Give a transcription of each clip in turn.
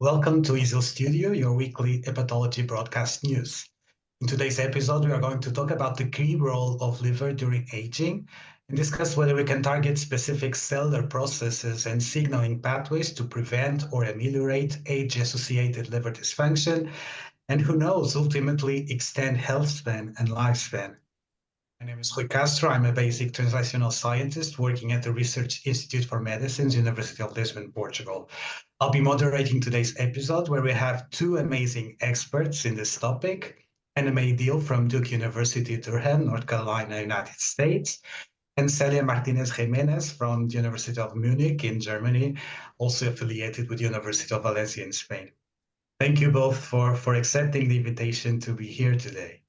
Welcome to EASL Studio, your weekly hepatology broadcast news. In today's episode, we are going to talk about the key role of liver during aging and discuss whether we can target specific cellular processes and signaling pathways to prevent or ameliorate age-associated liver dysfunction, and who knows, ultimately extend health span and lifespan. My name is Rui Castro. I'm a basic translational scientist working at the Research Institute for Medicines, University of Lisbon, Portugal. I'll be moderating today's episode where we have two amazing experts in this topic. Anna May Deal from Duke University, Durham, North Carolina, United States, and Celia Martinez Jimenez from the University of Munich in Germany, also affiliated with the University of Valencia in Spain. Thank you both for accepting the invitation to be here today.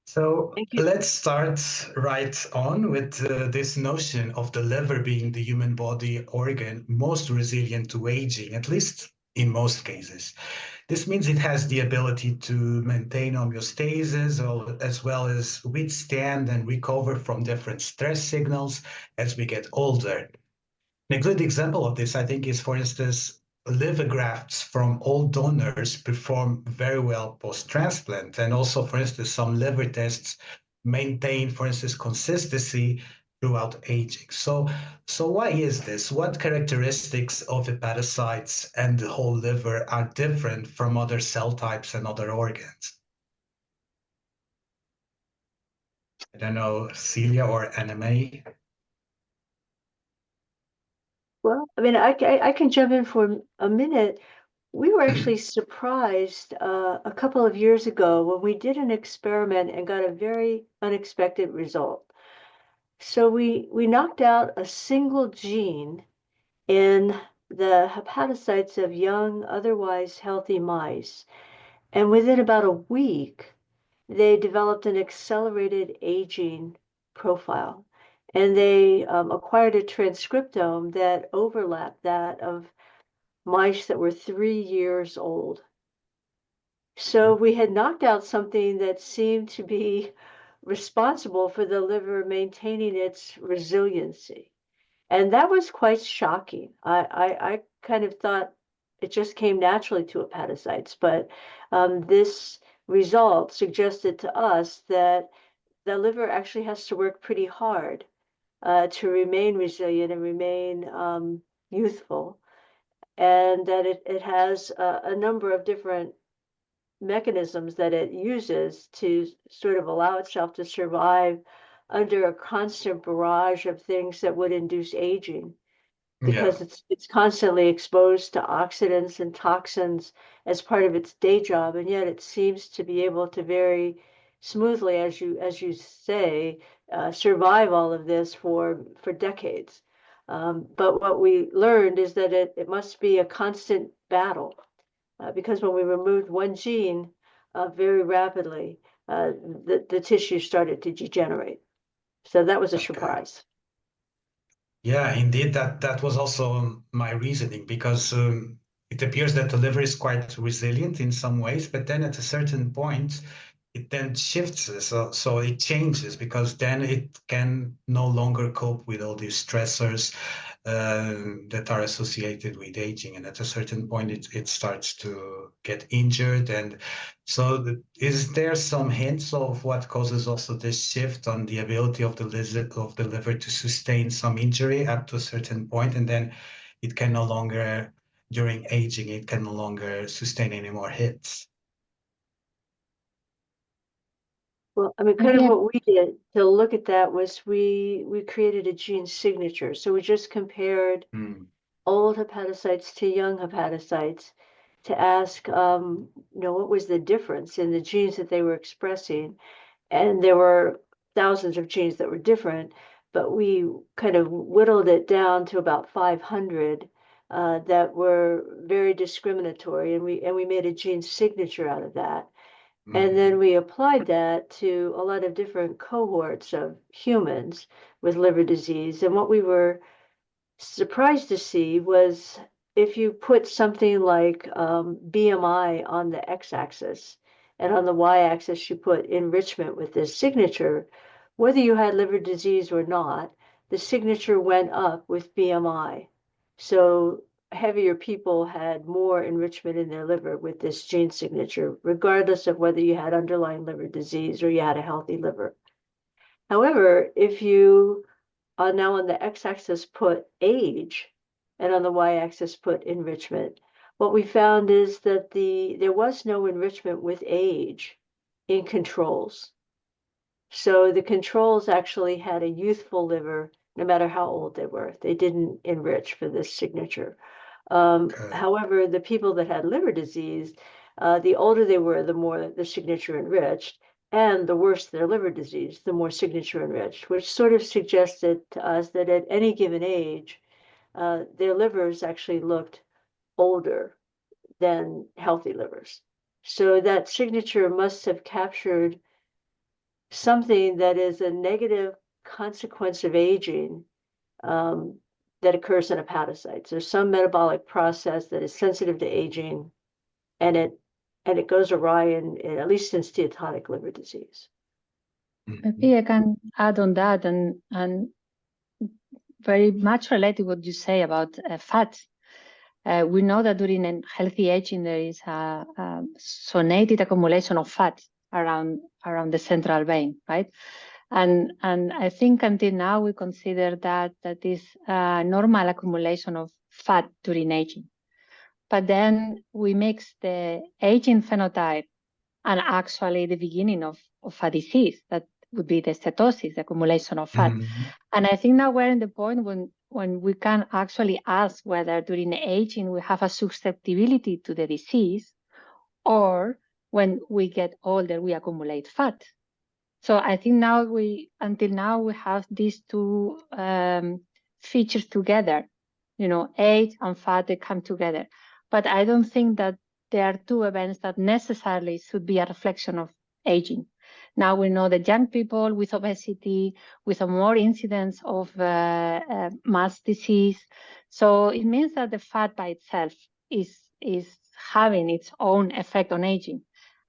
So Thank you. let's start right on with this notion of the liver being the human body organ most resilient to aging, at least in most cases. This means it has the ability to maintain homeostasis as well as withstand and recover from different stress signals as we get older. And a good example of this, I think, is, for instance, liver grafts from old donors perform very well post-transplant. And also, for instance, some liver tests maintain, for instance, consistency throughout aging. So why is this? What characteristics of hepatocytes and the whole liver are different from other cell types and other organs? I don't know, Celia or Anna May? Well, I mean, I can jump in for a minute. We were actually surprised a couple of years ago when we did an experiment and got a very unexpected result. So we knocked out a single gene in the hepatocytes of young, otherwise healthy mice, and within about a week, they developed an accelerated aging profile. And they acquired a transcriptome that overlapped that of mice that were 3 years old. So we had knocked out something that seemed to be responsible for the liver maintaining its resiliency. And that was quite shocking. I kind of thought it just came naturally to hepatocytes, but this result suggested to us that the liver actually has to work pretty hard to remain resilient and remain youthful, and that it has a number of different mechanisms that it uses to sort of allow itself to survive under a constant barrage of things that would induce aging Yeah. because it's constantly exposed to oxidants and toxins as part of its day job, and yet it seems to be able to very smoothly, as you say, survive all of this for decades. But what we learned is that it must be a constant battle because when we removed one gene very rapidly, the tissue started to degenerate. So that was a Okay. surprise. Yeah, indeed, that was also my reasoning because it appears that the liver is quite resilient in some ways, but then at a certain point, it then shifts, so it changes because then it can no longer cope with all these stressors that are associated with aging, and at a certain point, it starts to get injured. And so, is there some hints of what causes also this shift on the ability of the liver to sustain some injury up to a certain point, and then it can no longer, during aging, it can no longer sustain any more hits? Well, I mean, kind of what we did to look at that was we created a gene signature. So we just compared Mm. old hepatocytes to young hepatocytes to ask, what was the difference in the genes that they were expressing? And there were thousands of genes that were different, but we kind of whittled it down to about 500 that were very discriminatory, and we made a gene signature out of that. And then Mhm. we applied that to a lot of different cohorts of humans with liver disease. And what we were surprised to see was if you put something like BMI on the x-axis and on the y-axis you put enrichment with this signature, whether you had liver disease or not, the signature went up with BMI. So heavier people had more enrichment in their liver with this gene signature, regardless of whether you had underlying liver disease or you had a healthy liver. However, if you now on the x-axis put age and on the y-axis put enrichment, what we found is that there was no enrichment with age in controls. So the controls actually had a youthful liver, no matter how old they were. They didn't enrich for this signature. Okay. However, the people that had liver disease, the older they were, the more the signature enriched, and the worse their liver disease, the more signature enriched, which sort of suggested to us that at any given age, their livers actually looked older than healthy livers. So that signature must have captured something that is a negative consequence of aging um, that occurs in hepatocytes. There's some metabolic process that is sensitive to aging, and it goes awry in at least in steatotic liver disease. Maybe I can add on that, and very much related what you say about fat. We know that during healthy aging there is a sonated accumulation of fat around the central vein, right? And I think until now we consider that is a normal accumulation of fat during aging. But then we mix the aging phenotype and actually the beginning of a disease that would be the steatosis, the accumulation of fat. Mm-hmm. And I think now we're in the point when we can actually ask whether during aging we have a susceptibility to the disease, or when we get older we accumulate fat. So I think now until now we have these two features together, age and fat, they come together. But I don't think that there are two events that necessarily should be a reflection of aging. Now we know that young people with obesity, with a more incidence of mass disease. So it means that the fat by itself is having its own effect on aging.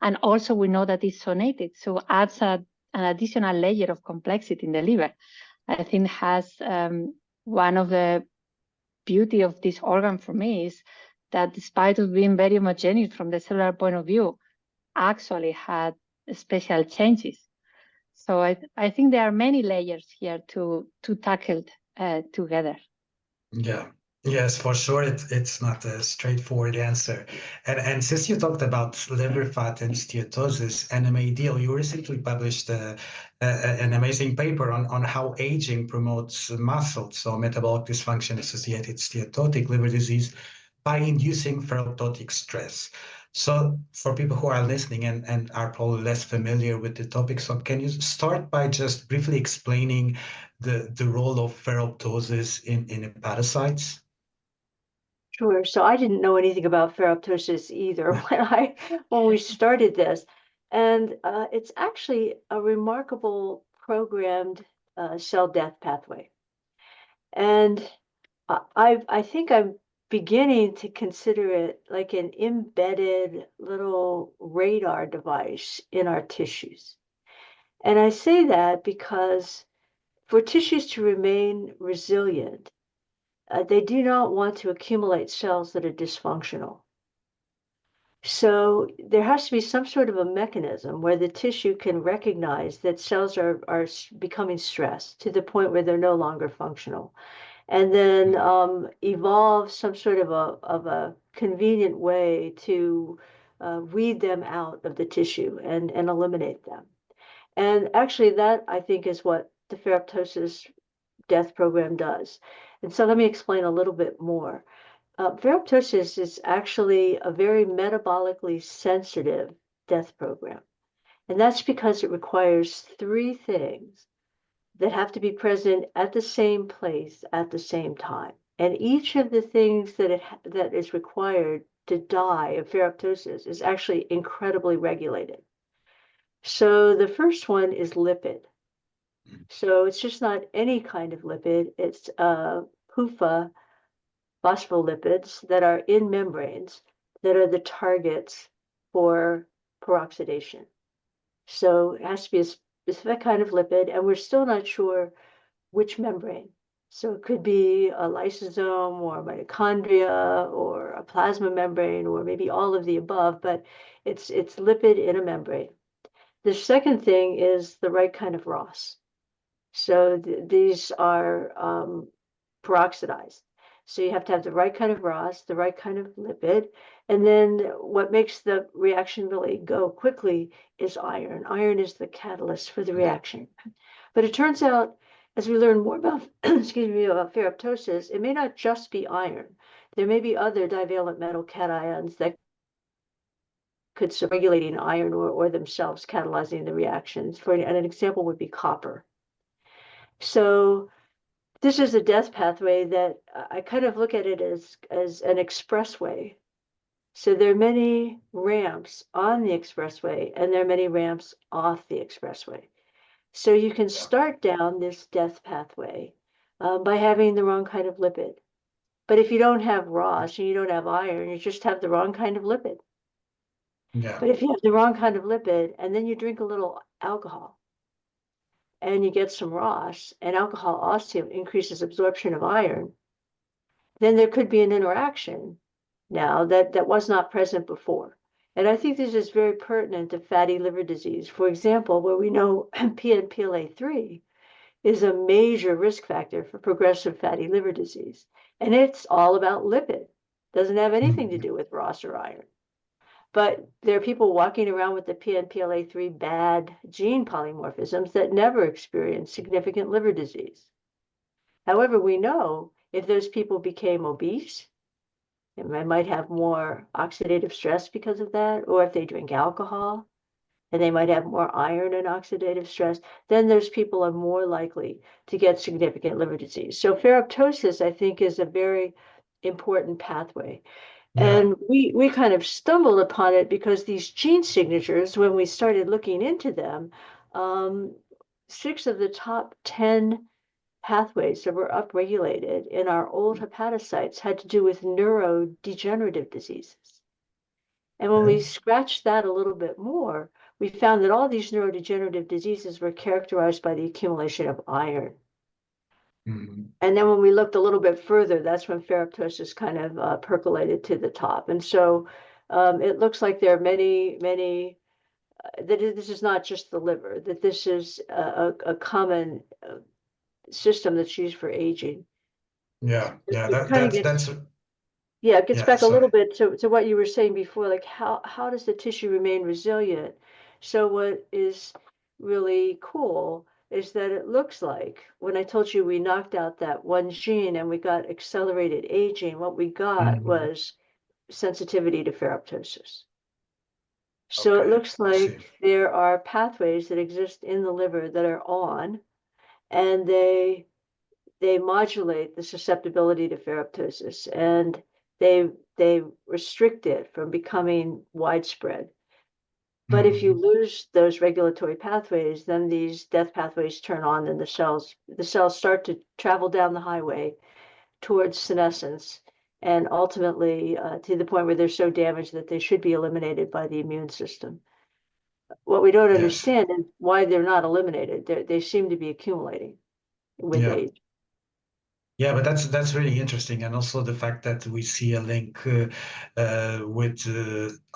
And also we know that it's sonated, so adds an additional layer of complexity in the liver. I think has one of the beauty of this organ for me is that despite of being very homogeneous from the cellular point of view, actually had special changes. So I think there are many layers here to tackle together. Yeah. Yes, for sure. It's not a straightforward answer. And since you talked about liver fat and steatosis and MAD, you recently published an amazing paper on how aging promotes muscle, so metabolic dysfunction associated steatotic liver disease by inducing ferroptotic stress. So for people who are listening and are probably less familiar with the topic, so can you start by just briefly explaining the role of ferroptosis in hepatocytes? Sure. So I didn't know anything about ferroptosis either when we started this, and it's actually a remarkable programmed cell death pathway. And I think I'm beginning to consider it like an embedded little radar device in our tissues. And I say that because for tissues to remain resilient, they do not want to accumulate cells that are dysfunctional. So there has to be some sort of a mechanism where the tissue can recognize that cells are becoming stressed to the point where they're no longer functional, and then evolve some sort of a convenient way to weed them out of the tissue and eliminate them. And actually, that I think is what the ferroptosis death program does. And so let me explain a little bit more. Ferroptosis is actually a very metabolically sensitive death program. And that's because it requires three things that have to be present at the same place at the same time. And each of the things that is required to die of ferroptosis is actually incredibly regulated. So the first one is lipid. So it's just not any kind of lipid. It's PUFA phospholipids that are in membranes that are the targets for peroxidation. So it has to be a specific kind of lipid, and we're still not sure which membrane. So it could be a lysosome or mitochondria or a plasma membrane or maybe all of the above, but it's lipid in a membrane. The second thing is the right kind of ROS. So these are peroxidized. So you have to have the right kind of ROS, the right kind of lipid. And then what makes the reaction really go quickly is iron. Iron is the catalyst for the reaction. But it turns out, as we learn more about, excuse me, about ferroptosis, it may not just be iron. There may be other divalent metal cations that could regulating iron or themselves catalyzing the reactions. And an example would be copper. So this is a death pathway that I kind of look at it as an expressway. So there are many ramps on the expressway, and there are many ramps off the expressway. So you can start down this death pathway by having the wrong kind of lipid. But if you don't have ROS and you don't have iron, you just have the wrong kind of lipid. Yeah. But if you have the wrong kind of lipid and then you drink a little alcohol and you get some ROS, and alcohol also increases absorption of iron, then there could be an interaction now that was not present before. And I think this is very pertinent to fatty liver disease. For example, where we know PNPLA3 is a major risk factor for progressive fatty liver disease. And it's all about lipid. Doesn't have anything to do with ROS or iron. But there are people walking around with the PNPLA3 bad gene polymorphisms that never experience significant liver disease. However, we know if those people became obese, they might have more oxidative stress because of that, or if they drink alcohol, and they might have more iron and oxidative stress, then those people are more likely to get significant liver disease. So ferroptosis, I think, is a very important pathway. Yeah. And we kind of stumbled upon it because these gene signatures, when we started looking into them, 6 of the top 10 pathways that were upregulated in our old hepatocytes had to do with neurodegenerative diseases. And when we scratched that a little bit more, we found that all these neurodegenerative diseases were characterized by the accumulation of iron. Mm-hmm. And then when we looked a little bit further, that's when ferroptosis kind of percolated to the top. And so it looks like there are many, that this is not just the liver, that this is a common system that's used for aging. Yeah. Yeah. It kind of gets, That's yeah, it gets yeah. back a Sorry. little bit to what you were saying before, like how does the tissue remain resilient? So what is really cool is that it looks like when I told you we knocked out that one gene and we got accelerated aging, what we got Mhm. was sensitivity to ferroptosis. So it Okay. looks I see. like there are pathways that exist in the liver that are on, and they modulate the susceptibility to ferroptosis, and they restrict it from becoming widespread. But if you Mhm. lose those regulatory pathways, then these death pathways turn on, and the cells start to travel down the highway towards senescence, and ultimately to the point where they're so damaged that they should be eliminated by the immune system. What we don't Yes. understand is why they're not eliminated. They seem to be accumulating with Yeah. age. Yeah, but that's really interesting, and also the fact that we see a link with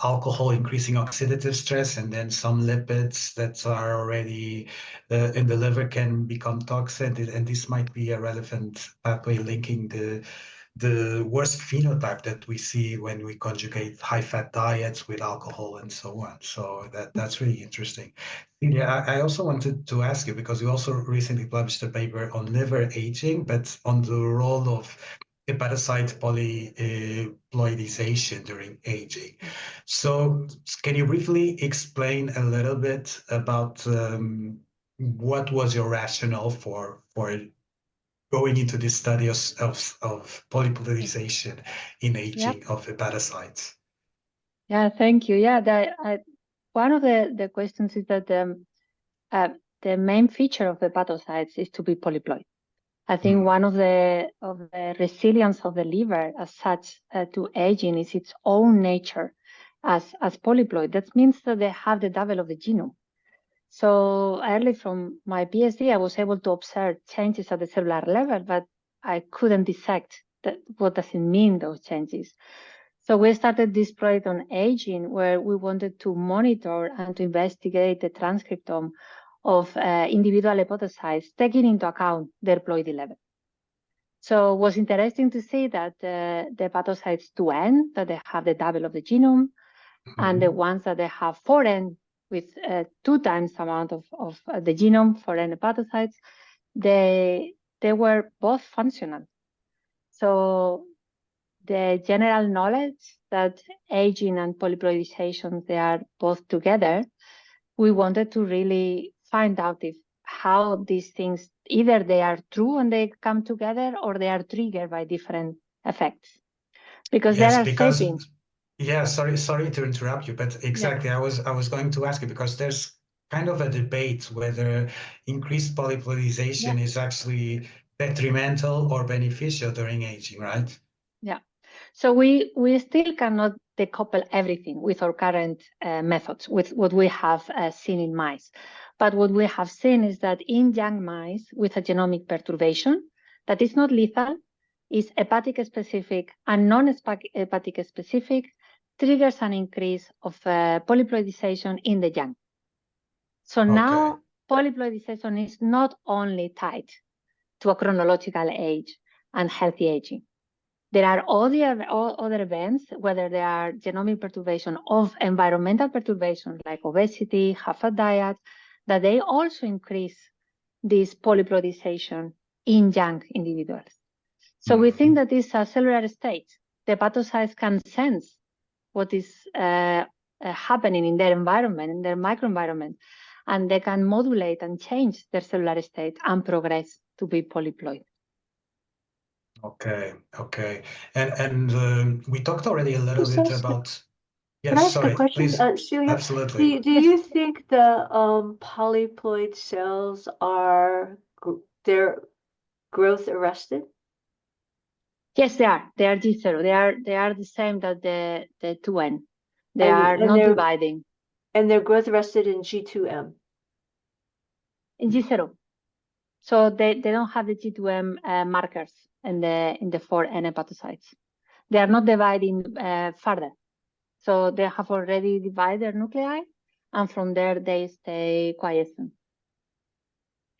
alcohol increasing oxidative stress, and then some lipids that are already in the liver can become toxic, and this might be a relevant pathway linking the worst phenotype that we see when we conjugate high-fat diets with alcohol and so on. So that's really interesting. Yeah, I also wanted to ask you, because you also recently published a paper on liver aging, but on the role of hepatocyte polyploidization during aging. So can you briefly explain a little bit about what was your rationale for going into this study of polyploidization in Yep. aging of hepatocytes? Yeah, thank you. Yeah, one of the questions is that the main feature of the hepatocytes is to be polyploid. I think one of the resilience of the liver as such to aging is its own nature as polyploid. That means that they have the double of the genome. So early from my PhD, I was able to observe changes at the cellular level, but I couldn't dissect what does it mean, those changes. So we started this project on aging, where we wanted to monitor and to investigate the transcriptome of individual hepatocytes, taking into account their ploidy level. So it was interesting to see that the hepatocytes 2N, that they have the double of the genome, and the ones that they have 4N with 2 times the amount of the genome, 4N hepatocytes, they were both functional. So the general knowledge that aging and polyploidization, they are both together, we wanted to really find out how these things, either they are true and they come together, or they are triggered by different effects. Because Yes, there are because shaping. yeah, sorry to interrupt you, but exactly, Yeah. I was going to ask you, because there's kind of a debate whether increased polyploidization is actually detrimental or beneficial during aging, right? Yeah. So we still cannot decouple everything with our current methods, with what we have seen in mice. But what we have seen is that in young mice with a genomic perturbation that is not lethal, is hepatic specific and non-hepatic specific, triggers an increase of polyploidization in the young. So now polyploidization is not only tied to a chronological age and healthy aging. There are all other events, whether they are genomic perturbation of environmental perturbation like obesity, high-fat diet, that they also increase this polyploidization in young individuals. So we think that this is a cellular state. The hepatocytes can sense what is happening in their environment, in their microenvironment, and they can modulate and change their cellular state and progress to be polyploid. Okay. And we talked already a little bit about. Can I Yes, ask a sorry, question, please. Celia? Absolutely. Do you think the polyploid cells are their growth arrested? Yes, they are. They are G0. They are the same that the 2N. They And- are and not they're- dividing And their growth arrested in G2M. in G0. So they don't have the G2M markers in the 4N hepatocytes. They are not dividing further. So they have already divided their nuclei, and from there they stay quiescent.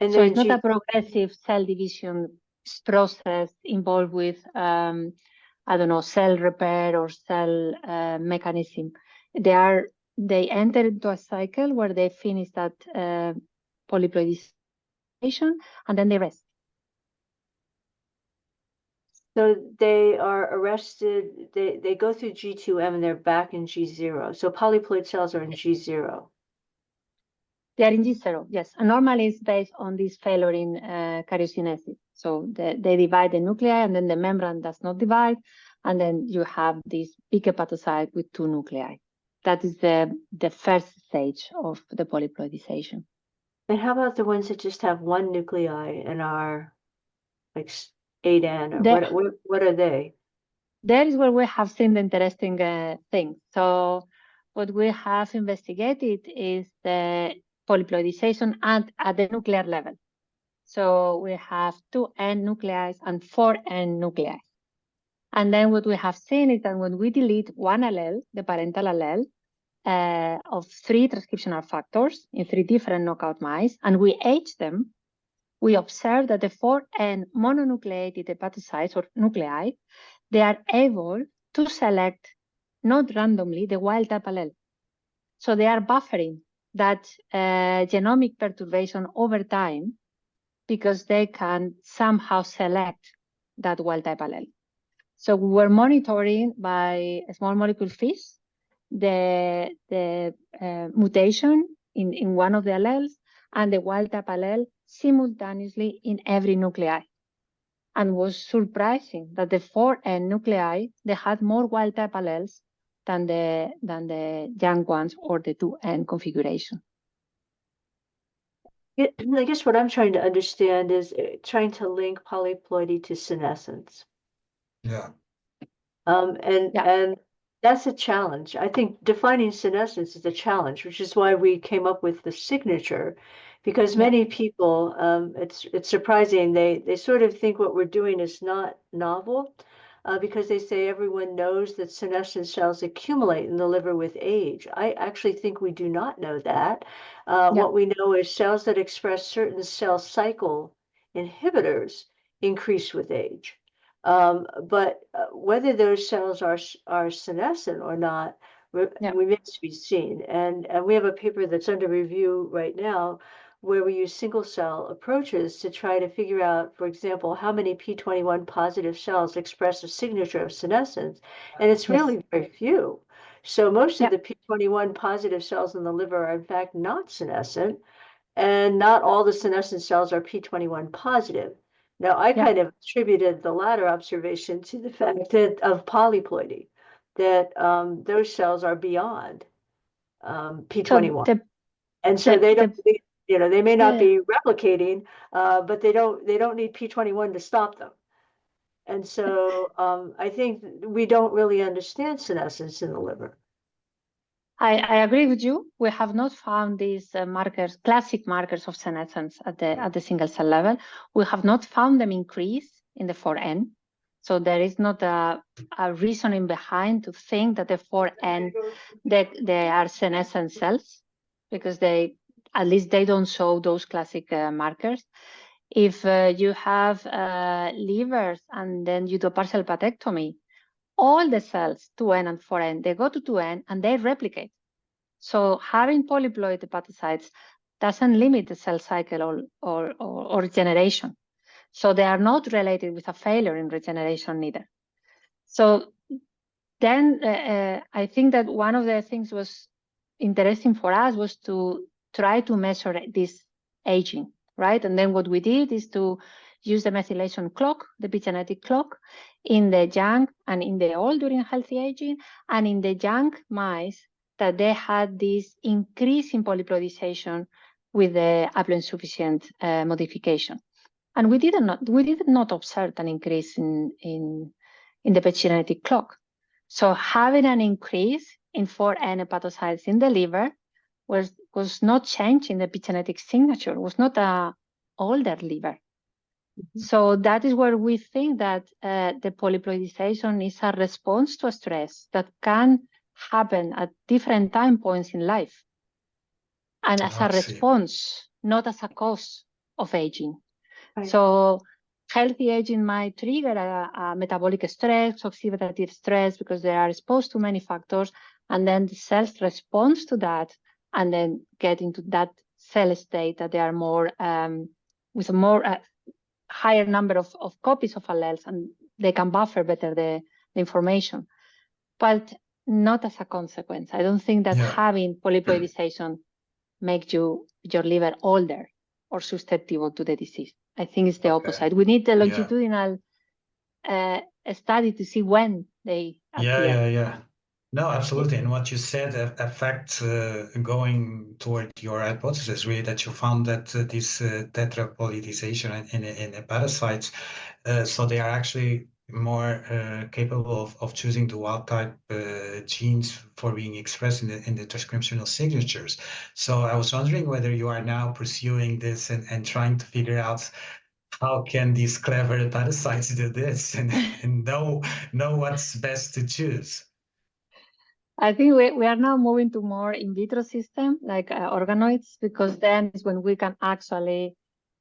And So then it's not a progressive cell division process involved with, I don't know, cell repair or cell mechanism. They enter into a cycle where they finish that polyploidization, and then they rest. So they are arrested, they go through G2M and they're back in G0. So polyploid cells are in G0. They are in G0, yes. And normally it's based on this failure in karyokinesis. So they divide the nuclei, and then the membrane does not divide, and then you have this big hepatocyte with 2 nuclei. That is the first stage of the polyploidization. And how about the ones that just have 1 nuclei and are like 8N? Or what are they? That is where we have seen the interesting thing. So what we have investigated is the polyploidization at the nuclear level. So we have 2N nuclei and 4N nuclei. And then what we have seen is that when we delete one allele, the parental allele, of 3 transcriptional factors in 3 different knockout mice, and we age them, we observe that the 4N mononucleated hepatocytes or nuclei, they are able to select, not randomly, the wild type allele. So they are buffering that genomic perturbation over time, because they can somehow select that wild type allele. So we were monitoring by small molecule fish the mutation in one of the alleles and the wild type allele simultaneously in every nuclei. And was surprising that the 4N nuclei, they had more wild type alleles than the young ones or the 2N configuration. I guess what I'm trying to understand is trying to link polyploidy to senescence. Yeah. And that's a challenge. I think defining senescence is a challenge, which is why we came up with the signature, because Yeah. many people, it's surprising, they sort of think what we're doing is not novel, because they say everyone knows that senescent cells accumulate in the liver with age. I actually think we do not know that. Yeah. What we know is cells that express certain cell cycle inhibitors increase with age. But whether those cells are senescent or not Yeah. remains to be seen. And we have a paper that's under review right now where we use single cell approaches to try to figure out, for example, how many P21 positive cells express a signature of senescence. And it's Yes. really very few. So most Yeah. of the P21 positive cells in the liver are in fact not senescent, and not all the senescent cells are P21 positive. Now, I Yeah. kind of attributed the latter observation to the fact that of polyploidy, that those cells are beyond So P21. And so they don't, they may not yeah. be replicating, but they don't need P21 to stop them. And so I think we don't really understand senescence in the liver. I agree with you. We have not found these markers, classic markers of senescence at the single cell level. We have not found them increase in the 4N. So there is not a reasoning behind to think that the 4N they are senescent cells, because at least they don't show those classic markers. If you have livers and then you do partial hepatectomy, all the cells 2N and 4N, they go to 2N and they replicate. So having polyploid hepatocytes doesn't limit the cell cycle or regeneration. So they are not related with a failure in regeneration either. So then I think that one of the things was interesting for us was to try to measure this aging, right? And then what we did is to use the methylation clock, the epigenetic clock, in the young and in the old during healthy aging, and in the young mice that they had this increase in polyploidization with the haploinsufficient modification. And we did not observe an increase in the epigenetic clock. So having an increase in 4N hepatocytes in the liver was not changing the epigenetic signature, was not a older liver. So that is where we think that the polyploidization is a response to a stress that can happen at different time points in life, and as a response, not as a cause of aging. Right. So healthy aging might trigger a metabolic stress, oxidative stress, because they are exposed to many factors, and then the cells respond to that and then get into that cell state that they are more with a more higher number of copies of alleles, and they can buffer better the information, but not as a consequence. I don't think that having polyploidization makes your liver older or susceptible to the disease. I think it's the opposite. We need the longitudinal study to see when they appear. Yeah. No, absolutely. And what you said affects going toward your hypothesis, really, that you found that this tetrapolitization in hepatocytes, so they are actually more capable of choosing the wild type genes for being expressed in the transcriptional signatures. So I was wondering whether you are now pursuing this and trying to figure out how can these clever hepatocytes do this and know what's best to choose. I think we are now moving to more in vitro system, like organoids, because then is when we can actually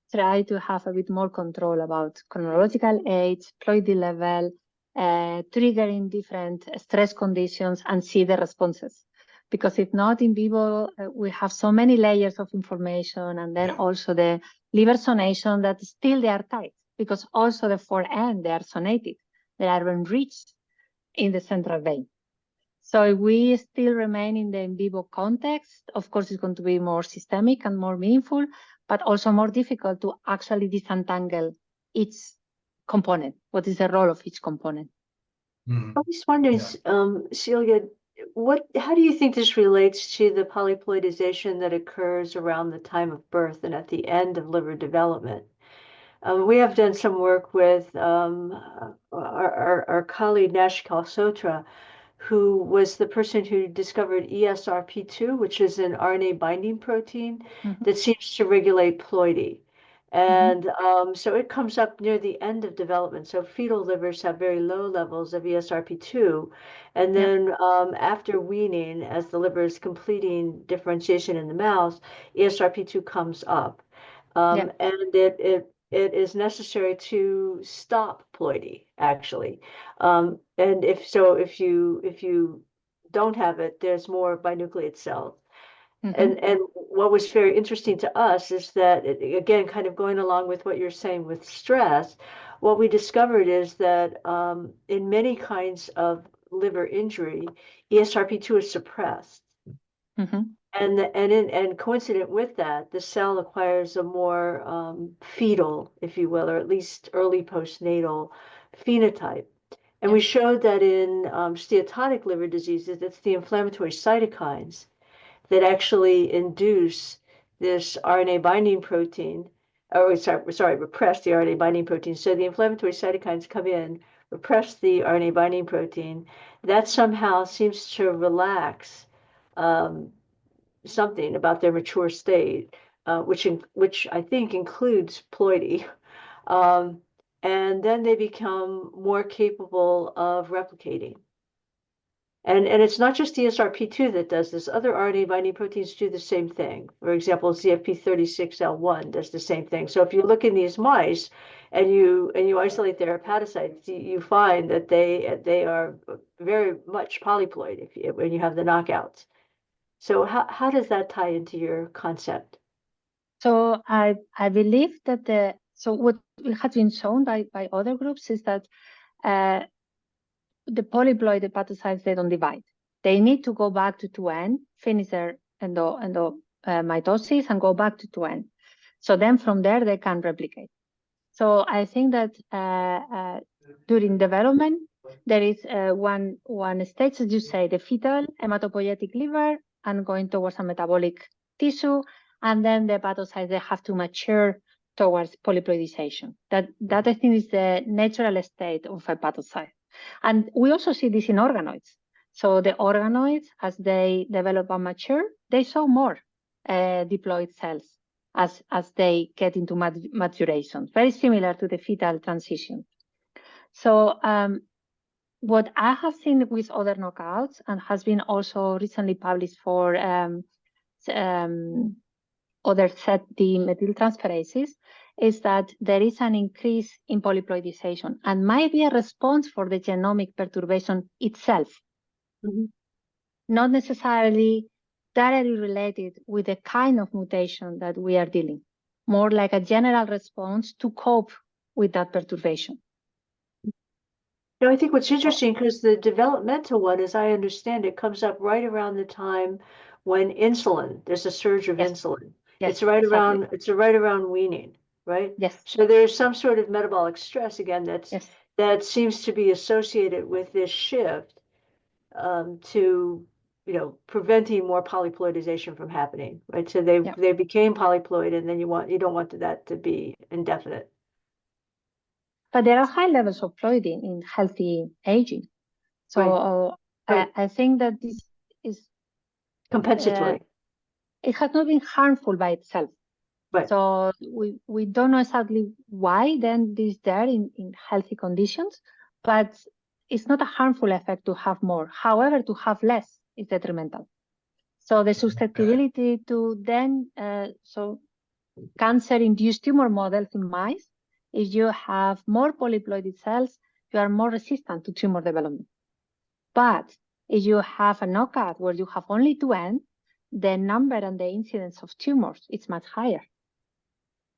try to have a bit more control about chronological age, ploidy level, triggering different stress conditions, and see the responses. Because if not in vivo, we have so many layers of information, and then also the liver zonation that still they are tight, because also the 4N, they are zonated, they are enriched in the central vein. So if we still remain in the in vivo context, of course, it's going to be more systemic and more meaningful, but also more difficult to actually disentangle each component. What is the role of each component? I was wondering, Celia, how do you think this relates to the polyploidization that occurs around the time of birth and at the end of liver development? We have done some work with our colleague Nash Kalsotra, who was the person who discovered ESRP2, which is an RNA binding protein that seems to regulate ploidy. And so it comes up near the end of development. So fetal livers have very low levels of ESRP2. And then after weaning, as the liver is completing differentiation in the mouse, ESRP2 comes up. And it is necessary to stop ploidy, actually. And if you don't have it, there's more binucleate cells. And what was very interesting to us is that, again, kind of going along with what you're saying with stress, what we discovered is that in many kinds of liver injury, ESRP2 is suppressed. And coincident with that, the cell acquires a more fetal, if you will, or at least early postnatal phenotype. And we showed that in steatotic liver diseases, it's the inflammatory cytokines that actually induce this RNA binding protein, repress the RNA binding protein. So the inflammatory cytokines come in, repress the RNA binding protein. That somehow seems to relax something about their mature state, which I think includes ploidy. And then they become more capable of replicating. And it's not just ESRP2 that does this. Other RNA binding proteins do the same thing. For example, ZFP36L1 does the same thing. So if you look in these mice and you isolate their hepatocytes, you find that they are very much polyploid when you have the knockouts. So how does that tie into your concept? So I believe that what has been shown by other groups is that the polyploid hepatocytes, they don't divide. They need to go back to 2N, finish their mitosis and go back to 2N. So then from there, they can replicate. So I think that during development, there is one stage, as you say, the fetal hematopoietic liver and going towards a metabolic tissue. And then the hepatocytes, they have to mature towards polyploidization. That I think is the natural state of hepatocyte. And we also see this in organoids. So the organoids, as they develop and mature, they show more diploid cells as they get into maturation, very similar to the fetal transition. So what I have seen with other knockouts and has been also recently published for other ZD methyltransferases is that there is an increase in polyploidization and might be a response for the genomic perturbation itself, not necessarily directly related with the kind of mutation that we are dealing, more like a general response to cope with that perturbation. You know, I think what's interesting, because the developmental one, as I understand it, comes up right around the time when there's a surge of insulin. It's right around weaning, right? Yes. So there's some sort of metabolic stress again that seems to be associated with this shift to preventing more polyploidization from happening, right? So they became polyploid, and then you don't want that to be indefinite. But there are high levels of ploiding in healthy aging. So I think that this is compensatory. It has not been harmful by itself. Right. So we don't know exactly why then this is there in healthy conditions, but it's not a harmful effect to have more. However, to have less is detrimental. So the susceptibility to then, cancer-induced tumor models in mice, if you have more polyploided cells, you are more resistant to tumor development. But if you have a knockout where you have only 2N, the number and the incidence of tumors is much higher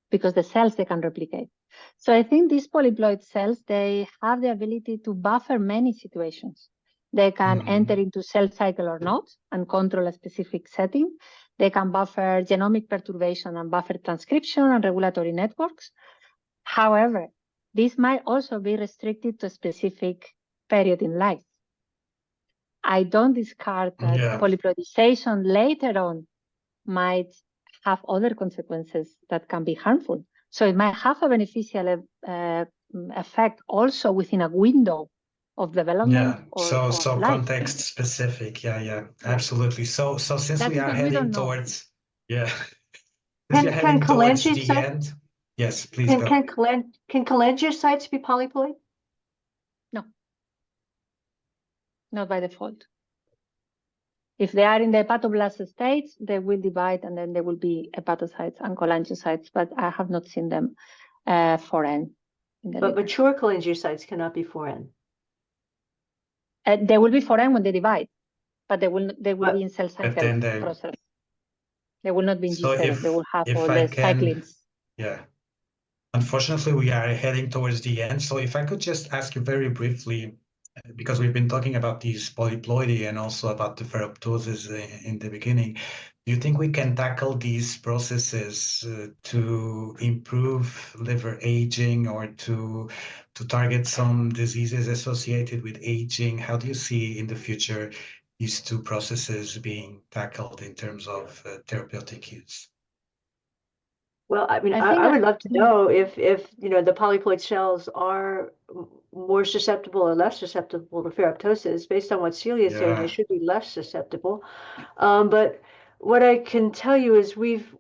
because the cells, they can replicate. So I think these polyploid cells, they have the ability to buffer many situations. They can enter into cell cycle or not and control a specific setting. They can buffer genomic perturbation and buffer transcription and regulatory networks. However, this might also be restricted to a specific period in life. I don't discard that polyploidization later on might have other consequences that can be harmful. So it might have a beneficial effect also within a window of development Yeah. or So life. context specific. Yeah, absolutely. So since That we is are what we don't heading know. towards, yeah, since we're Can heading towards the cholangiocytes end, yes, please go. can cholangiocytes be polyploid? No, not by default. If they are in the hepatoblast stage, they will divide and then there will be hepatocytes and cholangiocytes, but I have not seen them foreign in the But liver. mature cholangiocytes cannot be foreign. They will be foreign when they divide, but they will be in cell But cycle then they, process. They will not be in so G7. They will have if all I the can, cyclins. yeah. Unfortunately, we are heading towards the end. So if I could just ask you very briefly, because we've been talking about these polyploidy and also about the ferroptosis in the beginning, do you think we can tackle these processes to improve liver aging or to target some diseases associated with aging? How do you see in the future these two processes being tackled in terms of therapeutic use? Well, I mean, I think I that, would love to know if the polyploid cells are more susceptible or less susceptible to ferroptosis. Based on what Celia is saying, they Yeah. should be less susceptible. But what I can tell you is we've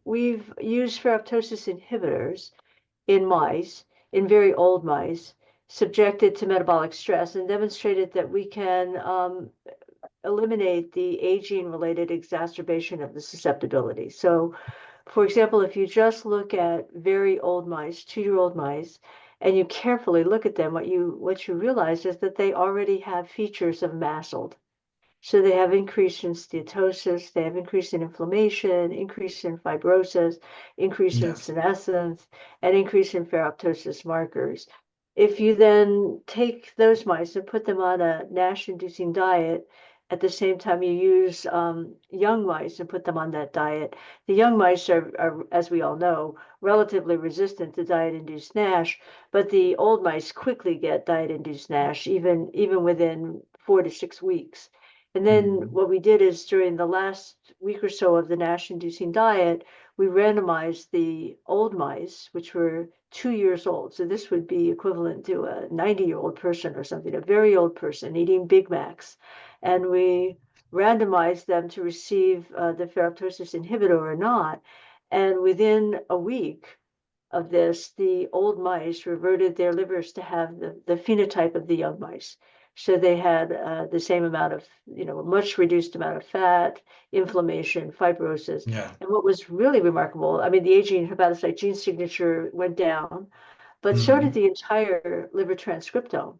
used ferroptosis inhibitors in mice, in very old mice, subjected to metabolic stress, and demonstrated that we can eliminate the aging-related exacerbation of the susceptibility. So, for example, if you just look at very old mice, 2-year-old mice, and you carefully look at them, what you realize is that they already have features of MASLD. So they have increase in steatosis, they have increase in inflammation, increase in fibrosis, increase in Yeah. senescence, and increase in ferroptosis markers. If you then take those mice and put them on a NASH-inducing diet, at the same time you use young mice and put them on that diet, the young mice are, as we all know, relatively resistant to diet-induced NASH, but the old mice quickly get diet-induced NASH, even within 4 to 6 weeks. And then what we did is during the last week or so of the NASH-inducing diet, we randomized the old mice, which were 2 years old. So this would be equivalent to a 90-year-old person or something, a very old person eating Big Macs. And we randomized them to receive the ferroptosis inhibitor or not. And within a week of this, the old mice reverted their livers to have the phenotype of the young mice. So they had the same amount of, much reduced amount of fat, inflammation, fibrosis. Yeah. And what was really remarkable, I mean, the aging hepatocyte gene signature went down, but so did the entire liver transcriptome.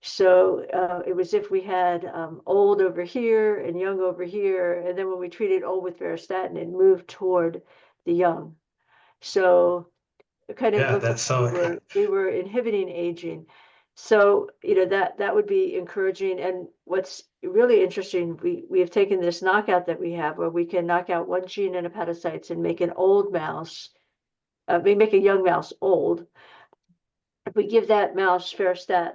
So it was if we had old over here and young over here. And then when we treated old with varistatin, it moved toward the young. So it kind of Yeah, looked that's like so. we were inhibiting aging. So, that would be encouraging. And what's really interesting, we have taken this knockout that we have where we can knock out one gene in hepatocytes and make an old mouse, we make a young mouse old. If we give that mouse Ferrostat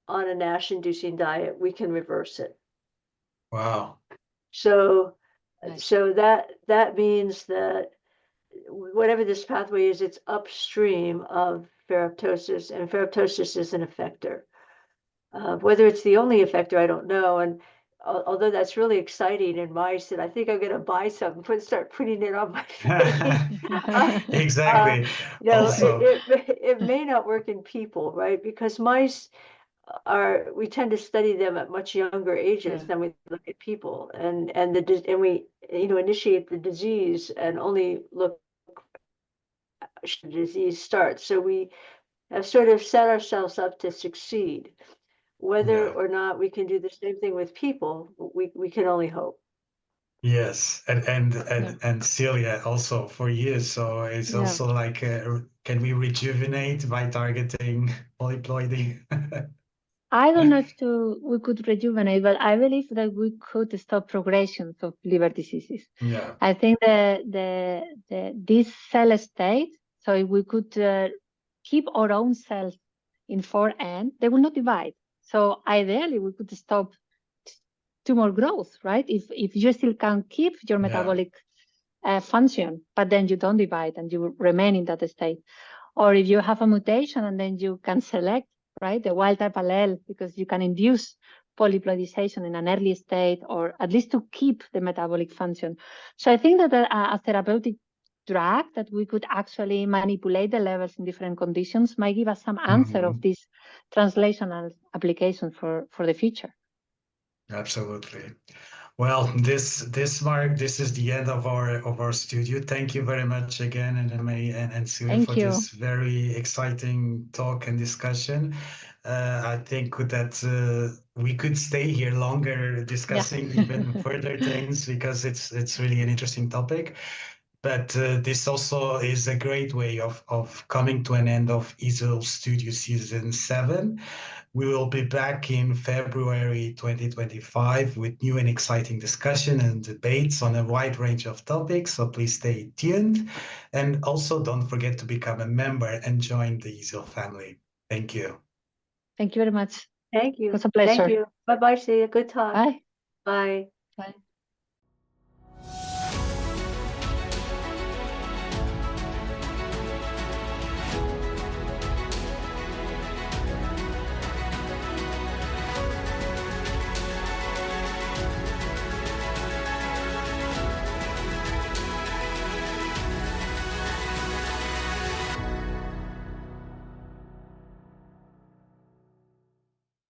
on a NASH-inducing diet, we can reverse it. Wow. So, nice. that means that whatever this pathway is, it's upstream of ferroptosis, and ferroptosis is an effector. Whether it's the only effector, I don't know. And although that's really exciting in mice, and I think I'm going to buy some and start putting it on my face. Exactly. Also, It may not work in people, right? Because mice we tend to study them at much younger ages Yeah. than we look at people, and we initiate the disease and only look the disease starts. So we have sort of set ourselves up to succeed. Whether yeah. or not we can do the same thing with people, we can only hope. Yes, Yeah. and Celia also for years. So it's Yeah. also like, can we rejuvenate by targeting polyploidy? I don't know if we could rejuvenate, but I believe that we could stop progressions of liver diseases. Yeah. I think this cell state, so if we could keep our own cells in 4N, they will not divide. So ideally, we could stop tumor growth, right? If you still can keep your metabolic function, but then you don't divide and you remain in that state. Or if you have a mutation and then you can select right? The wild type allele, because you can induce polyploidization in an early state, or at least to keep the metabolic function. So I think that a therapeutic drug that we could actually manipulate the levels in different conditions might give us some answer of this translational application for the future. Absolutely. Well, Mark, this is the end of our studio. Thank you very much again, and and Sue, Thank for you. this very exciting talk and discussion. I think that we could stay here longer discussing even further things, because it's really an interesting topic. But this also is a great way of coming to an end of EASL Studio Season 7. We will be back in February 2025 with new and exciting discussion and debates on a wide range of topics, so please stay tuned. And also don't forget to become a member and join the EASL family. Thank you. Thank you very much. Thank you. It was a pleasure. Thank you. Bye-bye, see you. Good talk. Bye. Bye. Bye.